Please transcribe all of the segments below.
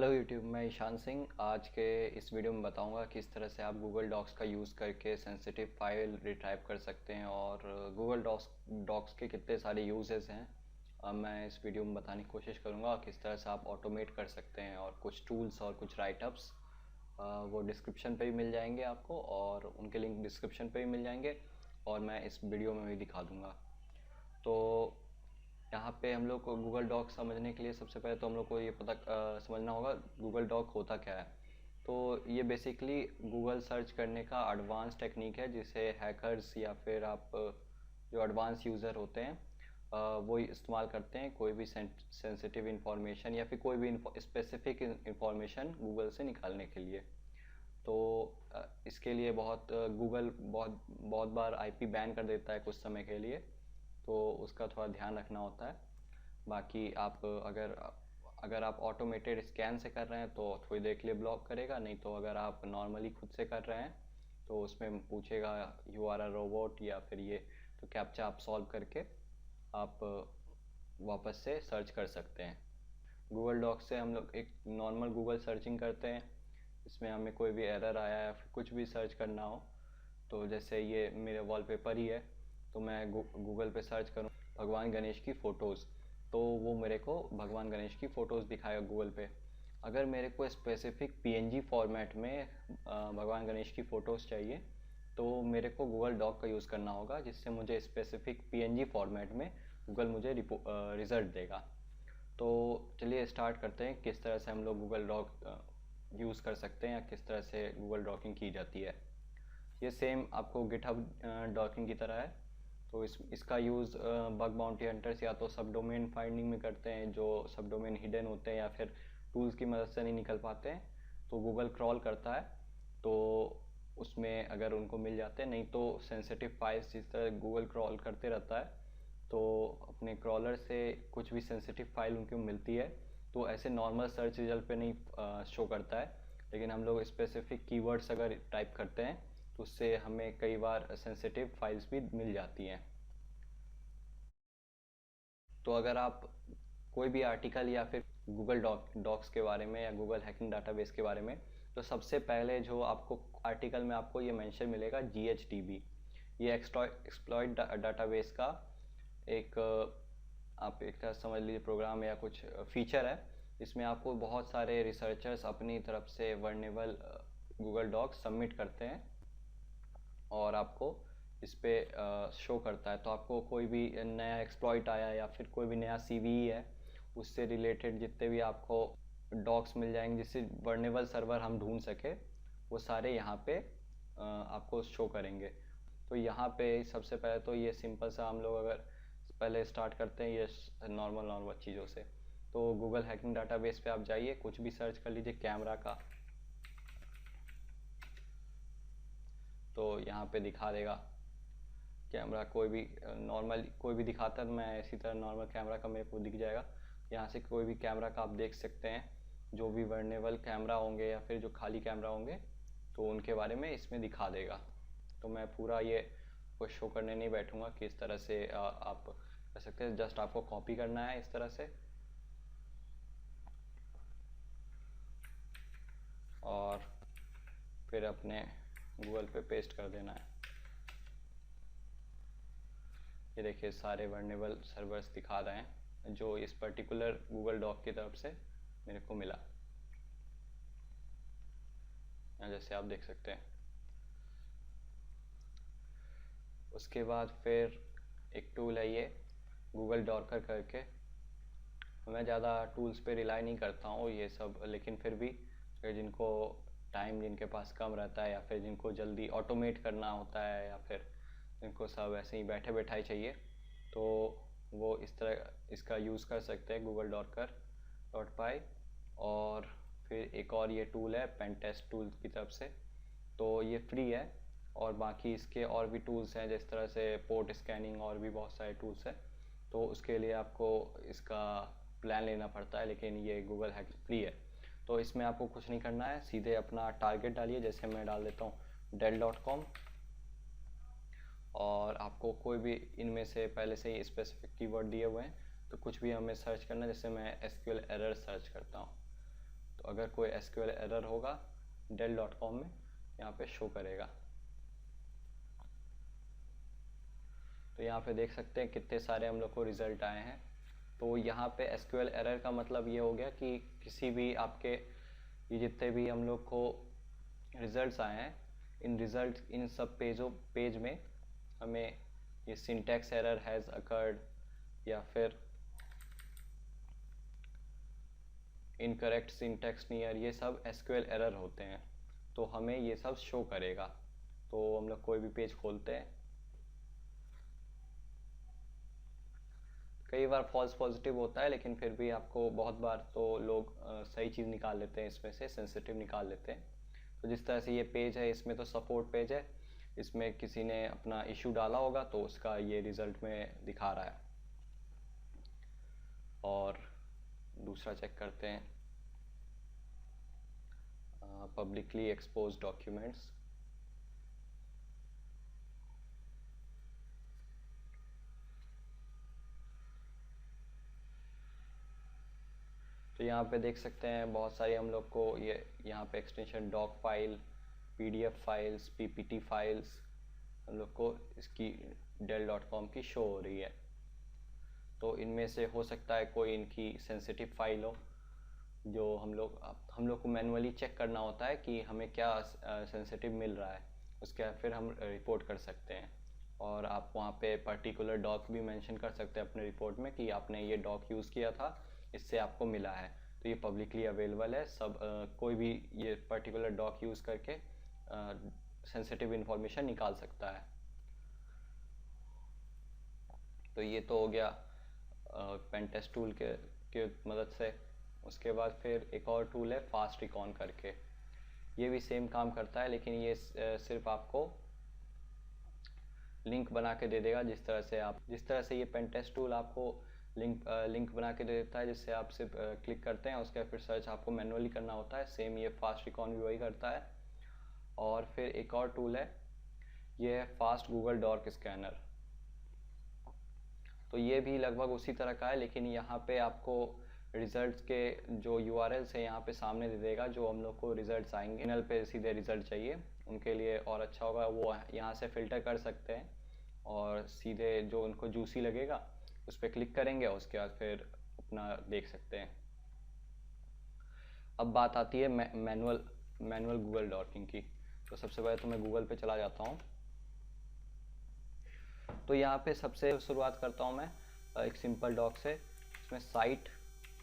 Hello YouTube, मैं ईशान सिंह। आज के इस वीडियो में बताऊंगा किस तरह से आप गूगल डॉक्स का यूज़ करके सेंसिटिव फाइल रिट्राइव कर सकते हैं और गूगल डॉक्स के कितने सारे यूजेस हैं। मैं इस वीडियो में बताने की कोशिश करूंगा किस तरह से आप ऑटोमेट कर सकते हैं और कुछ टूल्स और कुछ राइटअप्स वो डिस्क्रिप्शन पे भी मिल जाएंगे आपको, और उनके लिंक डिस्क्रिप्शन पे भी मिल जाएंगे और मैं इस वीडियो में भी दिखा दूँगा। तो यहाँ पे हम लोग को गूगल डॉक समझने के लिए सबसे पहले तो हम लोग को ये समझना होगा गूगल डॉक होता क्या है। तो ये बेसिकली गूगल सर्च करने का एडवांस टेक्निक है जिसे हैकर्स या फिर आप जो एडवांस यूज़र होते हैं वो इस्तेमाल करते हैं कोई भी सेंसिटिव इंफॉर्मेशन या फिर कोई भी स्पेसिफिक इंफॉर्मेशन गूगल से निकालने के लिए। तो इसके लिए गूगल बहुत बहुत बार आईपी बैन कर देता है कुछ समय के लिए, तो उसका थोड़ा ध्यान रखना होता है। बाकी आप अगर आप ऑटोमेटेड स्कैन से कर रहे हैं तो थोड़ी देर के लिए ब्लॉक करेगा, नहीं तो अगर आप नॉर्मली खुद से कर रहे हैं तो उसमें पूछेगा यू आर अ रोबोट या फिर ये, तो कैप्चा आप सॉल्व करके आप वापस से सर्च कर सकते हैं। गूगल डॉक से हम लोग एक नॉर्मल गूगल सर्चिंग करते हैं, इसमें हमें कोई भी एरर आया या फिर कुछ भी सर्च करना हो, तो जैसे ये मेरे वॉलपेपर ही है, तो मैं गूगल पे सर्च करूँ भगवान गणेश की फ़ोटोज़, तो वो मेरे को भगवान गणेश की फ़ोटोज़ दिखाएगा गूगल पे। अगर मेरे को स्पेसिफिक पीएनजी फॉर्मेट में भगवान गणेश की फ़ोटोज़ चाहिए तो मेरे को गूगल डॉक का यूज़ करना होगा, जिससे मुझे स्पेसिफिक पीएनजी फॉर्मेट में गूगल मुझे रिज़ल्ट देगा। तो चलिए स्टार्ट करते हैं किस तरह से हम लोग गूगल डॉक यूज़ कर सकते हैं या किस तरह से गूगल डॉकिंग की जाती है। ये सेम आपको गिटहब डॉकिंग की तरह है। तो इसका यूज़ बग बाउंटी हंटर्स या तो सब डोमेन फाइंडिंग में करते हैं, जो सब डोमेन हिडन होते हैं या फिर टूल्स की मदद से नहीं निकल पाते हैं, तो गूगल क्रॉल करता है, तो उसमें अगर उनको मिल जाते हैं, नहीं तो सेंसिटिव फाइल्स जिस तरह गूगल क्रॉल करते रहता है, तो अपने क्रॉलर से कुछ भी सेंसिटिव फाइल उनको मिलती है तो ऐसे नॉर्मल सर्च रिजल्ट पे नहीं शो करता है, लेकिन हम लोग स्पेसिफिक कीवर्ड्स अगर टाइप करते हैं तो उससे हमें कई बार सेंसिटिव फाइल्स भी मिल जाती हैं। तो अगर आप कोई भी आर्टिकल या फिर गूगल डॉक्स के बारे में या गूगल हैकिंग डाटाबेस के बारे में, तो सबसे पहले जो आपको आर्टिकल में आपको ये मेंशन मिलेगा GHDB। ये एक्सप्लॉइट डाटाबेस का एक आप एक तरह समझ लीजिए प्रोग्राम या कुछ फीचर है। इसमें आपको बहुत सारे रिसर्चर्स अपनी तरफ से वर्नेबल गूगल डॉक्स सबमिट करते हैं और आपको इस पर शो करता है। तो आपको कोई भी नया एक्सप्लॉइट आया या फिर कोई भी नया CVE है, उससे रिलेटेड जितने भी आपको डॉक्स मिल जाएंगे जिससे वर्नेबल सर्वर हम ढूंढ सके, वो सारे यहाँ पे आपको शो करेंगे। तो यहाँ पे सबसे पहले तो ये सिंपल सा हम लोग अगर पहले स्टार्ट करते हैं ये नॉर्मल चीज़ों से। तो गूगल हैकिंग डाटाबेस पे आप जाइए, कुछ भी सर्च कर लीजिए कैमरा का, तो यहाँ पे दिखा देगा कैमरा। कोई भी नॉर्मल कोई भी दिखाता है तो मैं इसी तरह नॉर्मल कैमरा का मेरे को दिख जाएगा। यहाँ से कोई भी कैमरा का आप देख सकते हैं, जो भी वर्नेबल कैमरा होंगे या फिर जो खाली कैमरा होंगे तो उनके बारे में इसमें दिखा देगा। तो मैं पूरा ये को शो करने नहीं बैठूँगा कि इस तरह से आप कर सकते हैं। जस्ट आपको कॉपी करना है इस तरह से और फिर अपने गूगल पे पेस्ट कर देना है। ये देखिए सारे वर्नेबल सर्वर्स दिखा रहे हैं जो इस पर्टिकुलर गूगल डॉक की तरफ से मेरे को मिला, जैसे आप देख सकते हैं। उसके बाद फिर एक टूल है ये गूगल डॉकर करके। मैं ज़्यादा टूल्स पे रिलाई नहीं करता हूँ ये सब, लेकिन फिर भी जिनको टाइम जिनके पास कम रहता है या फिर जिनको जल्दी ऑटोमेट करना होता है या फिर जिनको सब ऐसे ही बैठे बैठाए चाहिए, तो वो इस तरह इसका यूज़ कर सकते हैं गूगल डॉकर.py। और फिर एक और ये टूल है पेन टेस्ट टूल की तरफ से, तो ये फ्री है। और बाकी इसके और भी टूल्स हैं जिस तरह से पोर्ट स्कैनिंग और भी बहुत सारे टूल्स हैं, तो उसके लिए आपको इसका प्लान लेना पड़ता है, लेकिन ये गूगल हैक फ्री है। तो इसमें आपको कुछ नहीं करना है, सीधे अपना टारगेट डालिए। जैसे मैं डाल देता हूँ Dell.com, और आपको कोई भी इनमें से पहले से ही स्पेसिफिक कीवर्ड दिए हुए हैं, तो कुछ भी हमें सर्च करना है। जैसे मैं SQL एरर सर्च करता हूँ, तो अगर कोई SQL एरर होगा del.com में यहाँ पे शो करेगा। तो यहाँ पे देख सकते हैं कितने सारे हम लोग को रिज़ल्ट आए हैं। तो यहाँ पे SQL एरर का मतलब ये हो गया कि किसी भी आपके ये जितने भी हम लोग को रिज़ल्ट्स आए हैं, इन सब पेज में हमें ये सिंटैक्स एरर हैज़ अकर्ड या फिर इनकरेक्ट सिंटैक्स नियर, ये सब SQL एरर होते हैं। तो हमें ये सब शो करेगा। तो हम लोग कोई भी पेज खोलते हैं, कई बार फॉल्स पॉजिटिव होता है, लेकिन फिर भी आपको बहुत बार तो लोग सही चीज़ निकाल लेते हैं, इसमें से सेंसिटिव निकाल लेते हैं। तो जिस तरह से ये पेज है, इसमें तो सपोर्ट पेज है, इसमें किसी ने अपना इशू डाला होगा तो उसका ये रिज़ल्ट में दिखा रहा है। और दूसरा चेक करते हैं, पब्लिकली एक्सपोज डॉक्यूमेंट्स। तो यहाँ पे देख सकते हैं बहुत सारी हम लोग को ये यहाँ पे extension doc file, PDF files, PPT files हम लोग को इसकी del.com की शो हो रही है। तो इनमें से हो सकता है कोई इनकी सेंसिटिव फाइल हो, जो हम लोग को मैनुअली चेक करना होता है कि हमें क्या सेंसिटिव मिल रहा है, उसके बाद फिर हम रिपोर्ट कर सकते हैं। और आप वहाँ पे पर्टिकुलर डॉक भी मेंशन कर सकते हैं अपने रिपोर्ट में कि आपने ये डॉक यूज़ किया था, इससे आपको मिला है। तो ये पब्लिकली अवेलेबल है, सब कोई भी ये पर्टिकुलर डॉक यूज़ करके सेंसिटिव इंफॉर्मेशन निकाल सकता है। तो ये तो हो गया पेन टेस्ट टूल के मदद से। उसके बाद फिर एक और टूल है फास्ट रिकॉन करके, ये भी सेम काम करता है, लेकिन ये सिर्फ आपको लिंक बना के दे देगा। जिस तरह से ये पेन टेस्ट टूल आपको लिंक बना के दे देता है, जिससे आप सिर्फ क्लिक करते हैं, उसके बाद फिर सर्च आपको मैनुअली करना होता है, सेम ये फास्ट रिकॉन भी वही करता है। और फिर एक और टूल है, ये है फास्ट गूगल डॉक स्कैनर। तो ये भी लगभग उसी तरह का है, लेकिन यहाँ पे आपको रिजल्ट्स के जो URLs है यहाँ पे सामने दे देगा, जो हम लोग को रिजल्ट्स आएंगे। इनल पे सीधे रिजल्ट चाहिए, उनके लिए और अच्छा होगा, वो यहाँ से फ़िल्टर कर सकते हैं और सीधे जो उनको जूसी लगेगा उस पर क्लिक करेंगे, उसके बाद फिर अपना देख सकते हैं। अब बात आती है मैनुअल गूगल डॉकिंग की। तो सबसे पहले तो मैं गूगल पे चला जाता हूँ। तो यहाँ पे सबसे शुरुआत करता हूँ मैं एक सिंपल डॉक से, इसमें साइट,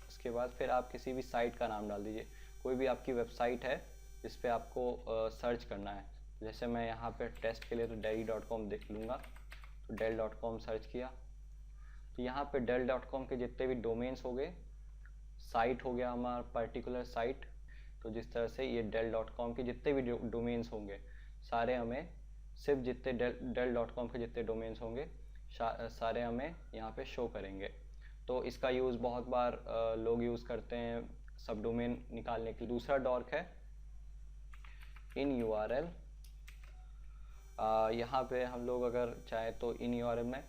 उसके बाद फिर आप किसी भी साइट का नाम डाल दीजिए। कोई भी आपकी वेबसाइट है जिस पे आपको सर्च करना है, जैसे मैं यहाँ पे टेस्ट के लिए तो del.com देख लूँगा। तो del.com सर्च किया, तो यहाँ पे del.com के जितने भी डोमेन्स हो गए, साइट हो गया हमारा पर्टिकुलर साइट। तो जिस तरह से ये del.com के जितने भी डोमेन्स होंगे सारे हमें, सिर्फ जितने del.com के जितने डोमेन्स होंगे सारे हमें यहाँ पे शो करेंगे। तो इसका यूज़ बहुत बार लोग यूज़ करते हैं सब डोमेन निकालने के लिए। दूसरा डॉक है इन URL। यहाँ पे हम लोग अगर चाहे तो इन URL में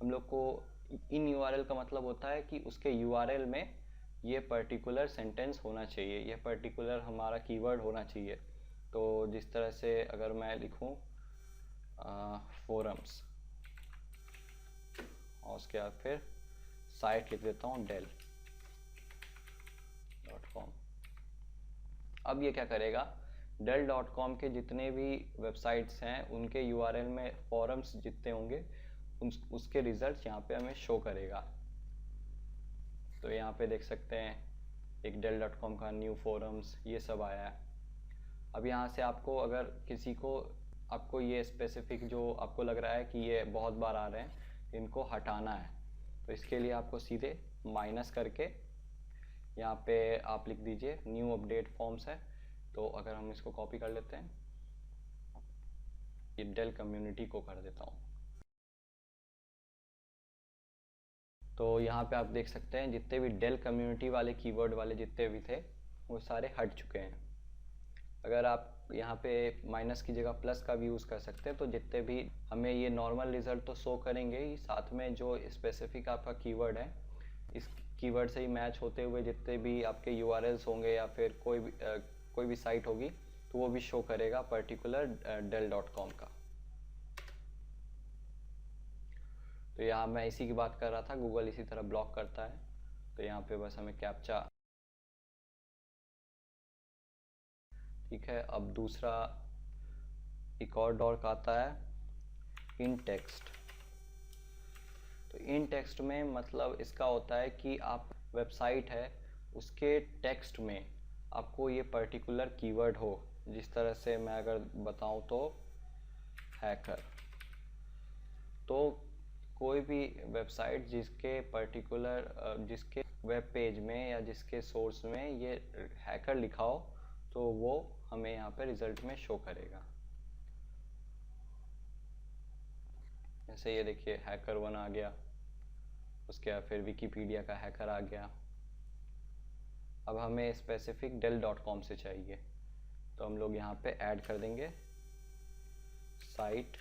हम लोग को, इन URL का मतलब होता है कि उसके URL में ये पर्टिकुलर सेंटेंस होना चाहिए, ये पर्टिकुलर हमारा कीवर्ड होना चाहिए। तो जिस तरह से अगर मैं लिखूँ फोरम्स और उसके बाद फिर साइट लिख देता हूँ del.com। अब ये क्या करेगा, del.com के जितने भी वेबसाइट्स हैं उनके URL में फोरम्स जितने होंगे उसके रिजल्ट्स यहाँ पे हमें शो करेगा। तो यहाँ पे देख सकते हैं एक del.com का न्यू फोरम्स, ये सब आया है। अब यहाँ से आपको अगर किसी को, आपको ये स्पेसिफिक जो आपको लग रहा है कि ये बहुत बार आ रहे हैं, इनको हटाना है, तो इसके लिए आपको सीधे माइनस करके यहाँ पे आप लिख दीजिए न्यू अपडेट फॉर्म्स है। तो अगर हम इसको कॉपी कर लेते हैं, ये डेल कम्युनिटी को कर देता हूँ। तो यहाँ पे आप देख सकते हैं जितने भी डेल कम्युनिटी वाले कीवर्ड वाले जितने भी थे वो सारे हट चुके हैं। अगर आप यहाँ पे माइनस की जगह प्लस का भी यूज़ कर सकते हैं, तो जितने भी हमें ये नॉर्मल रिजल्ट तो शो करेंगे ही, साथ में जो स्पेसिफिक आपका कीवर्ड है कीवर्ड से ही मैच होते हुए जितने भी आपके यूआरएल्स होंगे या फिर कोई भी साइट होगी तो वो भी शो करेगा पर्टिकुलर dell.com का। तो यहाँ मैं इसी की बात कर रहा था, गूगल इसी तरह ब्लॉक करता है। तो यहाँ पे बस हमें कैप्चा, ठीक है। अब दूसरा एक और डॉक आता है इन टेक्स्ट। तो इन टेक्स्ट में मतलब इसका होता है कि आप वेबसाइट है उसके टेक्स्ट में आपको ये पर्टिकुलर कीवर्ड हो, जिस तरह से मैं अगर बताऊं तो हैकर। तो कोई भी वेबसाइट जिसके पर्टिकुलर जिसके वेब पेज में या जिसके सोर्स में ये हैकर लिखा हो तो वो हमें यहाँ पे रिजल्ट में शो करेगा। जैसे ये देखिए HackerOne आ गया, उसके बाद फिर विकिपीडिया का हैकर आ गया। अब हमें स्पेसिफिक dell.com से चाहिए तो हम लोग यहाँ पे ऐड कर देंगे साइट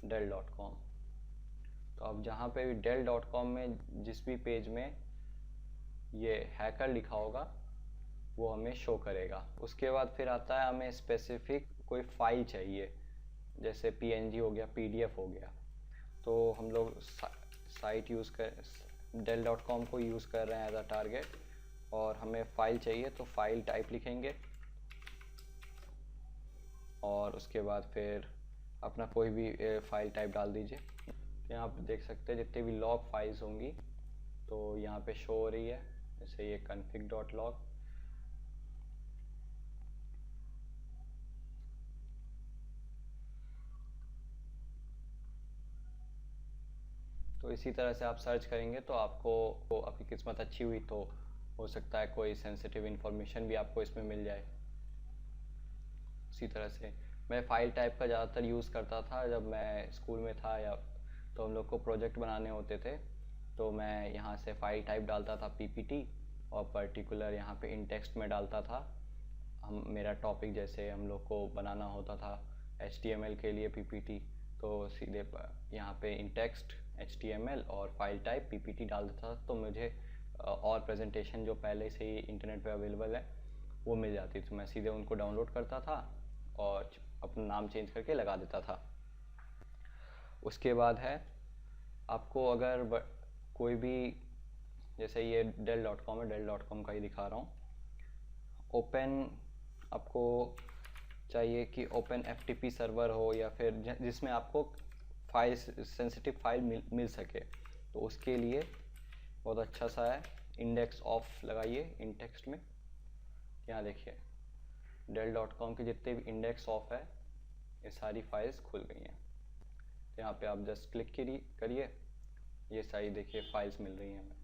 dell.com। तो अब जहाँ पे भी dell.com में जिस भी पेज में ये हैकर लिखा होगा वो हमें शो करेगा। उसके बाद फिर आता है हमें स्पेसिफिक कोई फाइल चाहिए, जैसे PNG हो गया, PDF हो गया। तो हम लोग साइट यूज़ कर dell.com को यूज़ कर रहे हैं एज अ टारगेट और हमें फ़ाइल चाहिए तो फाइल टाइप लिखेंगे और उसके बाद फिर अपना कोई भी फाइल टाइप डाल दीजिए। यहाँ पे देख सकते हैं जितने भी लॉग फाइल्स होंगी तो यहाँ पे शो हो रही है, जैसे ये config.log। तो इसी तरह से आप सर्च करेंगे तो आपको आपकी किस्मत अच्छी हुई तो हो सकता है कोई सेंसिटिव इन्फॉर्मेशन भी आपको इसमें मिल जाए। इसी तरह से मैं फाइल टाइप का ज़्यादातर यूज़ करता था जब मैं स्कूल में था, या तो हम लोग को प्रोजेक्ट बनाने होते थे तो मैं यहाँ से फाइल टाइप डालता था PPT और पर्टिकुलर यहाँ पे इन टेक्स्ट में डालता था। मेरा टॉपिक जैसे हम लोग को बनाना होता था HTML के लिए PPT, तो सीधे यहाँ पे इन टेक्स्ट HTML और फाइल टाइप PPT डाल देता था तो मुझे और प्रेजेंटेशन जो पहले से ही इंटरनेट पे अवेलेबल है वो मिल जाती। तो मैं सीधे उनको डाउनलोड करता था और अपना नाम चेंज करके लगा देता था। उसके बाद है आपको अगर कोई भी, जैसे ये dell.com है, dell.com का ही दिखा रहा हूँ। ओपन आपको चाहिए कि ओपन FTP सर्वर हो या फिर जिसमें आपको फाइल सेंसिटिव फाइल मिल सके, तो उसके लिए बहुत अच्छा सा है इंडेक्स ऑफ लगाइए इन टेक्स्ट में। यहाँ देखिए dell.com के जितने भी इंडेक्स ऑफ है ये सारी फाइल्स खुल गई हैं। तो यहाँ पे आप जस्ट क्लिक करिए, ये सारी देखिए फाइल्स मिल रही हैं हमें।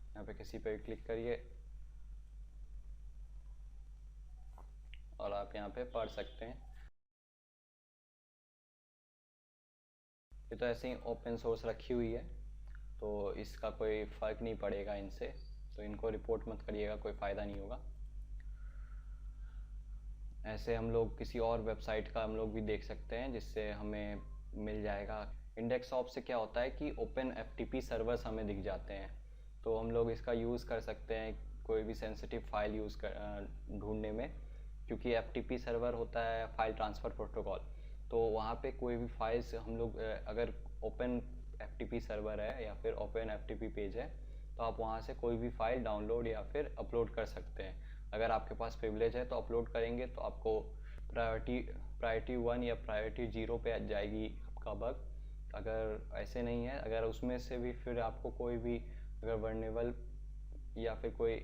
यहाँ पे किसी पे क्लिक करिए और आप यहाँ पे पढ़ सकते हैं। ये तो ऐसे ही ओपन सोर्स रखी हुई है तो इसका कोई फ़र्क नहीं पड़ेगा इनसे, तो इनको रिपोर्ट मत करिएगा, कोई फ़ायदा नहीं होगा। ऐसे हम लोग किसी और वेबसाइट का हम लोग भी देख सकते हैं जिससे हमें मिल जाएगा। इंडेक्स ऑफ से क्या होता है कि ओपन FTP सर्वर्स हमें दिख जाते हैं, तो हम लोग इसका यूज़ कर सकते हैं कोई भी सेंसिटिव फाइल ढूंढने में, क्योंकि FTP सर्वर होता है फाइल ट्रांसफ़र प्रोटोकॉल। तो वहाँ पे कोई भी फाइल्स हम लोग अगर ओपन FTP सर्वर है या फिर ओपन FTP पेज है तो आप वहाँ से कोई भी फाइल डाउनलोड या फिर अपलोड कर सकते हैं। अगर आपके पास प्रिविलेज है तो अपलोड करेंगे तो आपको प्रायोरिटी 1 या प्रायोरिटी 0 पे आ जाएगी आपका बग। अगर ऐसे नहीं है, अगर उसमें से भी फिर आपको कोई भी अगर वर्नेबल या फिर कोई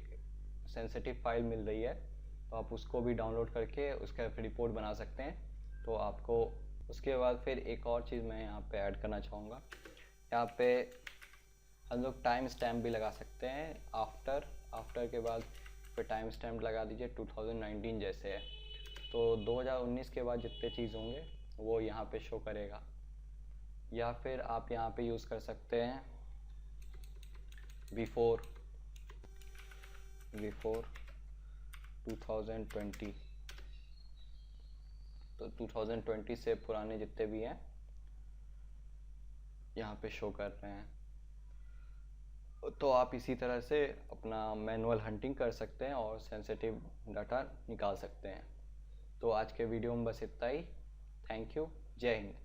सेंसिटिव फाइल मिल रही है तो आप उसको भी डाउनलोड करके उसका रिपोर्ट बना सकते हैं। तो आपको उसके बाद फिर एक और चीज़ मैं यहाँ पे ऐड करना चाहूँगा, यहाँ पे हम लोग टाइम स्टैम्प भी लगा सकते हैं। आफ्टर के बाद फिर टाइम स्टैम्प लगा दीजिए 2019 जैसे है, तो 2019 के बाद जितने चीज़ होंगे वो यहाँ पे शो करेगा। या फिर आप यहाँ पे यूज़ कर सकते हैं बिफोर 2020, तो 2020 से पुराने जितने भी हैं यहाँ पे शो कर रहे हैं। तो आप इसी तरह से अपना मैनुअल हंटिंग कर सकते हैं और सेंसिटिव डाटा निकाल सकते हैं। तो आज के वीडियो में बस इतना ही। Thank you. जय हिंद।